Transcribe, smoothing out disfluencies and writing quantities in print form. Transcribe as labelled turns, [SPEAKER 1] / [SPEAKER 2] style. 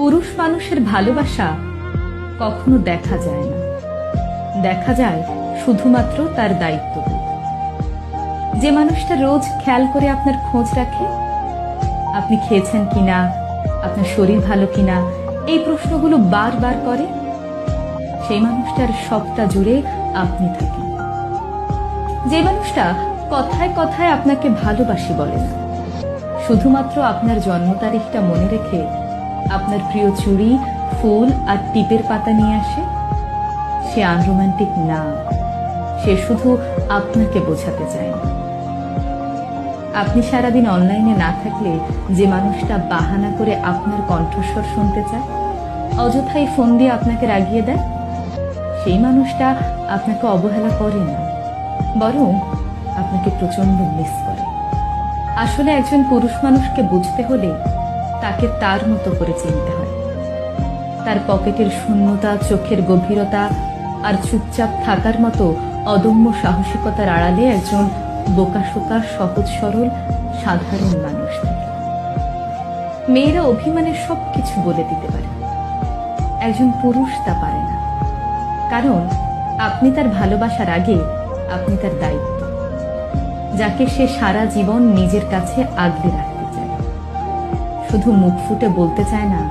[SPEAKER 1] পুরুষ মানুষের ভালোবাসা কখনো দেখা যায় না, দেখা যায় শুধুমাত্র তার দায়িত্ববোধ। যে মানুষটা রোজ খেয়াল করে আপনার খোঁজ রাখে, আপনি খেয়েছেন কিনা, আপনার শরীর ভালো কিনা, এই প্রশ্নগুলো বারবার করে, সেই মানুষটার সবটা জুড়ে আপনি থাকেন। যে মানুষটা কথায় কথায় আপনাকে ভালোবাসি বলে না, শুধুমাত্র আপনার জন্ম তারিখটা মনে রেখে আপনার প্রিয় চুড়ি, ফুল আর টিপের পাতা নিয়ে আসে, সে আনরোম্যান্টিক না, সে শুধু আপনাকে বোঝাতে চায় না। আপনি সারাদিন অনলাইনে না থাকলে যে মানুষটা বাহানা করে আপনার কণ্ঠস্বর শুনতে চায়, অযথাই ফোন দিয়ে আপনাকে রাগিয়ে দেয়, সেই মানুষটা আপনাকে অবহেলা করে না, বরং আপনাকে প্রচন্ড মিস করে। আসলে একজন পুরুষ মানুষকে বুঝতে হলে তাকে তার মতো করে চিনতে হয়। তার পকেটের শূন্যতা, চোখের গভীরতা আর চুপচাপ থাকার মতো অদম্য সাহসিকতার আড়ালে একজন বোকাশোকা, সহজ সরল, সাধারণ মানুষ থাকে। মেয়েরা অভিমানের সবকিছু বলে দিতে পারে, একজন পুরুষ তা পারে না। কারণ আপনি তার ভালোবাসার আগে আপনি তার দায়িত্ব, যাকে সে সারা জীবন নিজের কাছে আগলে রাখতে চায়। শুধু মুখ ফুটে বলতে চায় না,